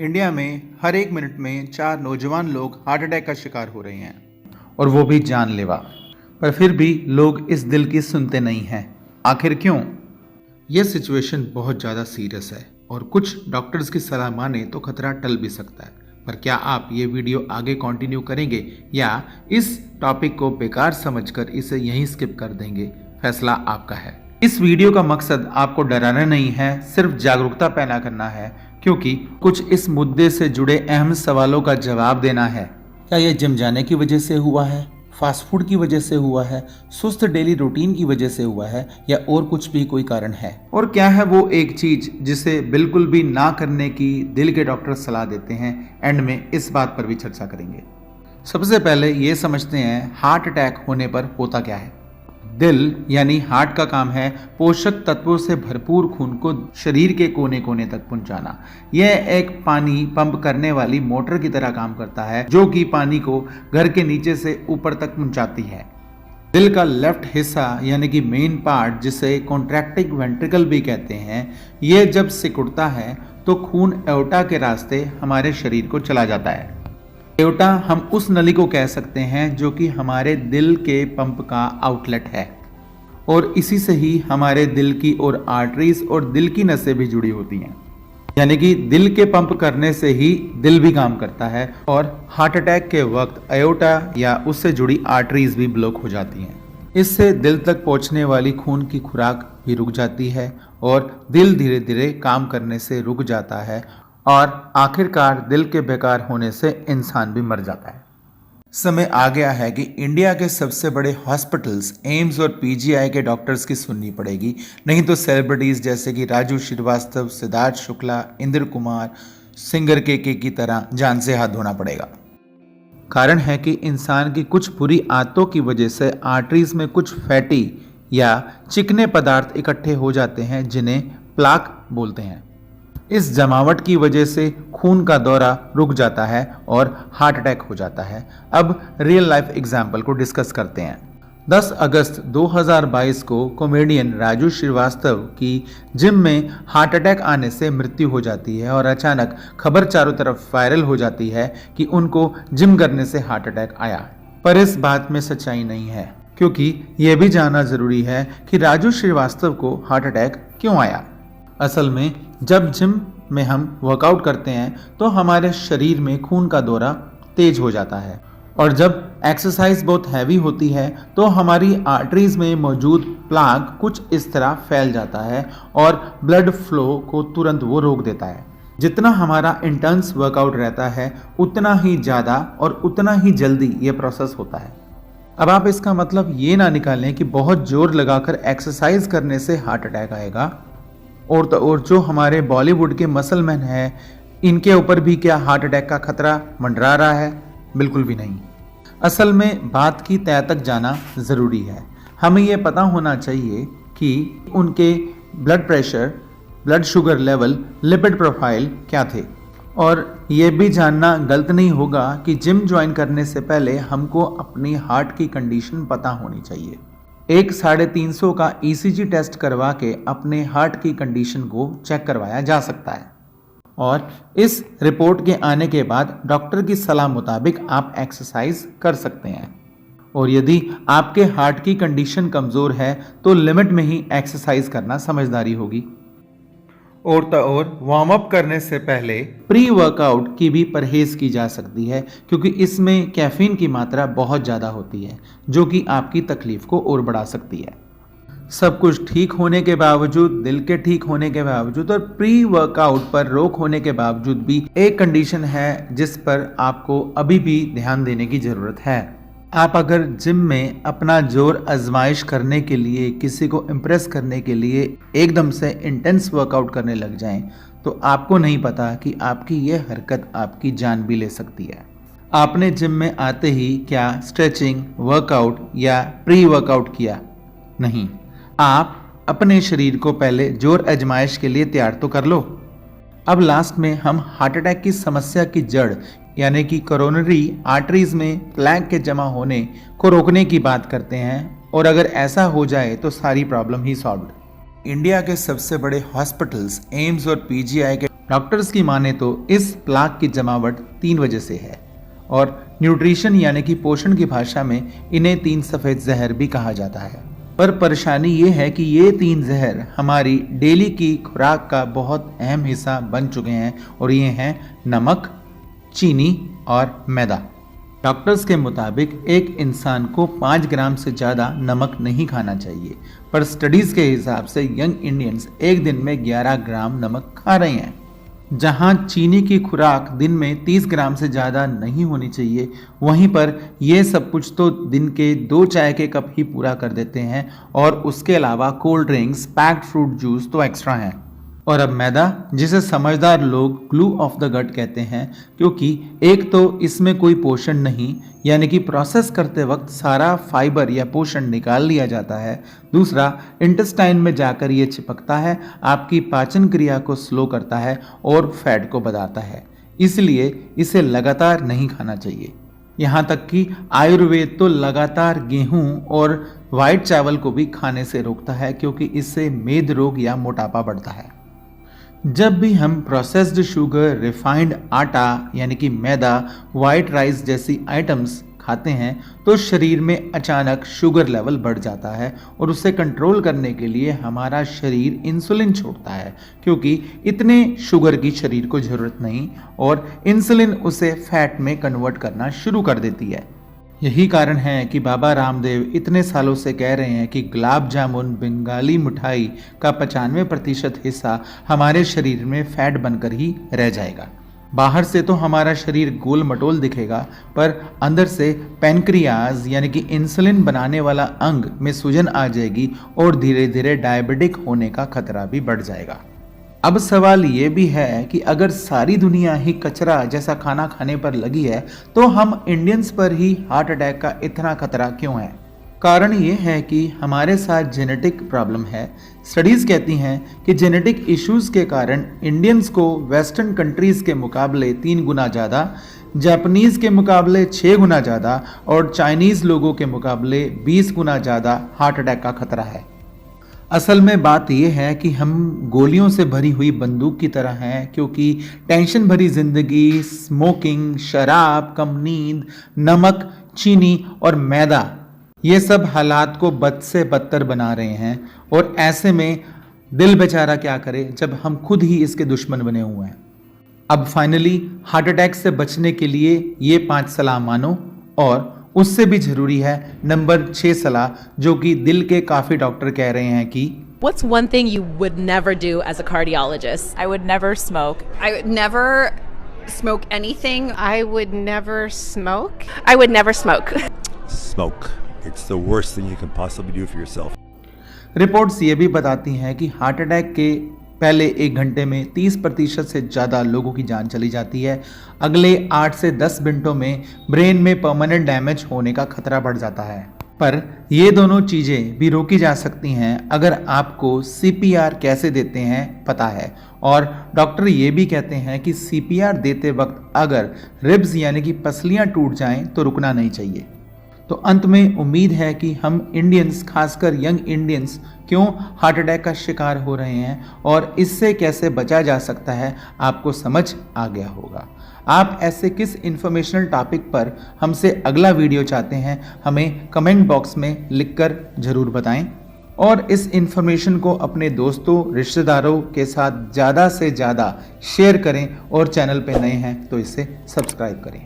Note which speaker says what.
Speaker 1: India में हर एक minute में 4 नौजवान लोग हार्ट अटैक का शिकार हो रहे हैं और वो भी जानलेवा। पर फिर भी लोग इस दिल की सुनते नहीं हैं। आखिर क्यों? ये सिचुएशन बहुत ज़्यादा सीरियस है और कुछ डॉक्टर्स की सलाह माने तो खतरा टल भी सकता है। पर क्या आप ये वीडियो आगे कंटिन्यू करेंगे या इस टॉपिक को बेकार समझकर इसे यहीं स्किप कर देंगे? फैसला आपका है। इस वीडियो का मकसद आपको डराना नहीं है, सिर्फ जागरूकता पैदा करना है, क्योंकि कुछ इस मुद्दे से जुड़े अहम सवालों का जवाब देना है। क्या यह जिम जाने की वजह से हुआ है, फास्ट फूड की वजह से हुआ है, सुस्त डेली रूटीन की वजह से हुआ है, या और कुछ भी कोई कारण है? और क्या है वो एक चीज जिसे बिल्कुल भी ना करने की दिल के डॉक्टर सलाह देते हैं? एंड में इस बात पर भी चर्चा करेंगे। सबसे पहले ये समझते हैं हार्ट अटैक होने पर होता क्या है। दिल यानी हार्ट का काम है पोषक तत्वों से भरपूर खून को शरीर के कोने कोने तक पहुंचाना। यह एक पानी पंप करने वाली मोटर की तरह काम करता है, जो कि पानी को घर के नीचे से ऊपर तक पहुंचाती है। दिल का लेफ्ट हिस्सा यानी कि मेन पार्ट, जिसे कॉन्ट्रैक्टिंग वेंट्रिकल भी कहते हैं, यह जब सिकुड़ता है तो खून एओर्टा के रास्ते हमारे शरीर को चला जाता है। एओर्टा हम उस नली को कह सकते हैं जो कि हमारे दिल के पंप का आउटलेट है, और इसी से ही हमारे दिल की और आर्टरीज और दिल की नसें भी जुड़ी होती हैं। यानी कि दिल के पंप करने से ही दिल भी काम करता है, और हार्ट अटैक के वक्त एओर्टा या उससे जुड़ी आर्टरीज भी ब्लॉक हो जाती हैं। इससे दिल तक पहुंचने वाली खून की खुराक भी रुक जाती है और दिल धीरे धीरे काम करने से रुक जाता है, और आखिरकार दिल के बेकार होने से इंसान भी मर जाता है। समय आ गया है कि इंडिया के सबसे बड़े हॉस्पिटल्स एम्स और पीजीआई के डॉक्टर्स की सुननी पड़ेगी, नहीं तो सेलिब्रिटीज जैसे कि राजू श्रीवास्तव, सिद्धार्थ शुक्ला, इंद्र कुमार, सिंगर के की तरह जान से हाथ धोना पड़ेगा। कारण है कि इंसान की कुछ बुरी आदतों की वजह से आर्टरीज में कुछ फैटी या चिकने पदार्थ इकट्ठे हो जाते हैं, जिन्हें प्लाक बोलते हैं। इस जमावट की वजह से खून का दौरा रुक जाता है और हार्ट अटैक हो जाता है। अब रियल लाइफ एग्जाम्पल को डिस्कस करते हैं। 10 अगस्त 2022 को कॉमेडियन राजू श्रीवास्तव की जिम में हार्ट अटैक आने से मृत्यु हो जाती है, और अचानक खबर चारों तरफ वायरल हो जाती है कि उनको जिम करने से हार्ट अटैक आया। पर इस बात में सच्चाई नहीं है, क्योंकि यह भी जानना जरूरी है कि राजू श्रीवास्तव को हार्ट अटैक क्यों आया। असल में जब जिम में हम वर्कआउट करते हैं तो हमारे शरीर में खून का दौरा तेज हो जाता है, और जब एक्सरसाइज बहुत हैवी होती है तो हमारी आर्टरीज में मौजूद प्लाक कुछ इस तरह फैल जाता है और ब्लड फ्लो को तुरंत वो रोक देता है। जितना हमारा इंटेंस वर्कआउट रहता है उतना ही ज़्यादा और उतना ही जल्दी ये प्रोसेस होता है। अब आप इसका मतलब ये ना निकालें कि बहुत जोर लगाकर एक्सरसाइज करने से हार्ट अटैक आएगा, और जो हमारे बॉलीवुड के मसलमैन हैं, इनके ऊपर भी क्या हार्ट अटैक का खतरा मंडरा रहा है? बिल्कुल भी नहीं। असल में बात की तह तक जाना ज़रूरी है। हमें ये पता होना चाहिए कि उनके blood pressure, blood sugar level, lipid profile क्या थे, और ये भी जानना गलत नहीं होगा कि जिम ज्वाइन करने से पहले हमको अपनी हार्ट की कंडीशन पता होनी चाहिए। एक 350 का ECG टेस्ट करवा के अपने हार्ट की कंडीशन को चेक करवाया जा सकता है, और इस रिपोर्ट के आने के बाद डॉक्टर की सलाह मुताबिक आप एक्सरसाइज कर सकते हैं। और यदि आपके हार्ट की कंडीशन कमज़ोर है तो लिमिट में ही एक्सरसाइज करना समझदारी होगी। और तो और वार्म अप करने से पहले प्री वर्कआउट की भी परहेज की जा सकती है, क्योंकि इसमें कैफीन की मात्रा बहुत ज़्यादा होती है, जो कि आपकी तकलीफ को और बढ़ा सकती है। सब कुछ ठीक होने के बावजूद, दिल के ठीक होने के बावजूद और प्री वर्कआउट पर रोक होने के बावजूद भी एक कंडीशन है जिस पर आपको अभी भी ध्यान देने की ज़रूरत है। आप अगर जिम में अपना जोर आजमाइश करने के लिए, किसी को इम्प्रेस करने के लिए एकदम से इंटेंस वर्कआउट करने लग जाएं, तो आपको नहीं पता कि आपकी ये हरकत आपकी जान भी ले सकती है। आपने जिम में आते ही क्या स्ट्रेचिंग, वर्कआउट या प्री वर्कआउट किया? नहीं। आप अपने शरीर को पहले जोर आजमाइश के लिए तैयार तो कर लो। अब लास्ट में हम हार्ट अटैक की समस्या की जड़ यानी कि कोरोनरी आर्टरीज में प्लैक के जमा होने को रोकने की बात करते हैं, और अगर ऐसा हो जाए तो सारी प्रॉब्लम ही सॉल्व। इंडिया के सबसे बड़े हॉस्पिटल्स एम्स और पीजीआई के डॉक्टर्स की माने तो इस प्लाक की जमावट 3 वजह से है और न्यूट्रिशन यानी कि पोषण की भाषा में इन्हें 3 सफ़ेद जहर भी कहा जाता है। पर परेशानी ये है कि ये 3 जहर हमारी डेली की खुराक का बहुत अहम हिस्सा बन चुके हैं और ये हैं नमक, चीनी और मैदा। डॉक्टर्स के मुताबिक एक इंसान को 5 ग्राम से ज़्यादा नमक नहीं खाना चाहिए, पर स्टडीज़ के हिसाब से यंग इंडियंस एक दिन में 11 ग्राम नमक खा रहे हैं। जहां चीनी की खुराक दिन में 30 ग्राम से ज़्यादा नहीं होनी चाहिए, वहीं पर ये सब कुछ तो दिन के 2 चाय के कप ही पूरा कर देते हैं और उसके अलावा cold drinks, packed fruit juice तो एक्स्ट्रा हैं। और अब मैदा, जिसे समझदार लोग ग्लू ऑफ द गट कहते हैं, क्योंकि एक तो इसमें कोई पोषण नहीं, यानी कि प्रोसेस करते वक्त सारा फाइबर या पोषण निकाल लिया जाता है। दूसरा, इंटेस्टाइन में जाकर ये चिपकता है, आपकी पाचन क्रिया को स्लो करता है और फैट को बढ़ाता है, इसलिए इसे लगातार नहीं खाना चाहिए। यहाँ तक कि आयुर्वेद तो लगातार गेहूं और वाइट चावल को भी खाने से रोकता है, क्योंकि इससे मेद रोग या मोटापा बढ़ता है। जब भी हम प्रोसेस्ड शुगर, रिफाइंड आटा यानी कि मैदा, वाइट राइस जैसी आइटम्स खाते हैं तो शरीर में अचानक शुगर लेवल बढ़ जाता है और उसे कंट्रोल करने के लिए हमारा शरीर इंसुलिन छोड़ता है, क्योंकि इतने शुगर की शरीर को ज़रूरत नहीं और इंसुलिन उसे फैट में कन्वर्ट करना शुरू कर देती है। यही कारण है कि बाबा रामदेव इतने सालों से कह रहे हैं कि गुलाब जामुन, बंगाली मिठाई का 95% हिस्सा हमारे शरीर में फैट बनकर ही रह जाएगा। बाहर से तो हमारा शरीर गोल मटोल दिखेगा, पर अंदर से पैनक्रियाज यानी कि इंसुलिन बनाने वाला अंग में सूजन आ जाएगी और धीरे धीरे डायबिटिक होने का खतरा भी बढ़ जाएगा। अब सवाल ये भी है कि अगर सारी दुनिया ही कचरा जैसा खाना खाने पर लगी है तो हम इंडियंस पर ही हार्ट अटैक का इतना खतरा क्यों है? कारण ये है कि हमारे साथ जेनेटिक प्रॉब्लम है। स्टडीज़ कहती हैं कि जेनेटिक इश्यूज़ के कारण इंडियंस को वेस्टर्न कंट्रीज़ के मुकाबले 3 गुना ज़्यादा, जापानीज़ के मुकाबले 6 गुना ज़्यादा और चाइनीज़ लोगों के मुकाबले 20 गुना ज़्यादा हार्ट अटैक का खतरा है। असल में बात यह है कि हम गोलियों से भरी हुई बंदूक की तरह हैं, क्योंकि टेंशन भरी जिंदगी, स्मोकिंग, शराब, कम नींद, नमक, चीनी और मैदा, ये सब हालात को बद से बदतर बना रहे हैं। और ऐसे में दिल बेचारा क्या करे जब हम खुद ही इसके दुश्मन बने हुए हैं। अब फाइनली हार्ट अटैक से बचने के लिए ये 5 सलाह मानो, और उससे भी जरूरी है नंबर 6 सलाह, जो कि दिल के काफी डॉक्टर कह रहे हैं कि
Speaker 2: What's one thing you would never do as a cardiologist?
Speaker 3: I would never smoke.
Speaker 4: I would never smoke anything.
Speaker 5: I would never smoke.
Speaker 4: I would never smoke.
Speaker 6: Smoke. It's the worst thing you can possibly do for yourself.
Speaker 1: Reports ये भी बताती हैं कि heart attack के पहले 1 घंटे में 30% से ज़्यादा लोगों की जान चली जाती है। अगले 8 से 10 मिनटों में ब्रेन में परमानेंट डैमेज होने का खतरा बढ़ जाता है। पर ये दोनों चीज़ें भी रोकी जा सकती हैं अगर आपको CPR कैसे देते हैं पता है। और डॉक्टर ये भी कहते हैं कि CPR देते वक्त अगर रिब्स यानी कि पसलियाँ टूट जाएं तो रुकना नहीं चाहिए। तो अंत में उम्मीद है कि हम इंडियंस, खासकर यंग इंडियंस, क्यों हार्ट अटैक का शिकार हो रहे हैं और इससे कैसे बचा जा सकता है आपको समझ आ गया होगा। आप ऐसे किस इंफॉर्मेशनल टॉपिक पर हमसे अगला वीडियो चाहते हैं, हमें कमेंट बॉक्स में लिखकर ज़रूर बताएं। और इस इंफॉर्मेशन को अपने दोस्तों, रिश्तेदारों के साथ ज़्यादा से ज़्यादा शेयर करें और चैनल पे नए हैं तो इसे सब्सक्राइब करें।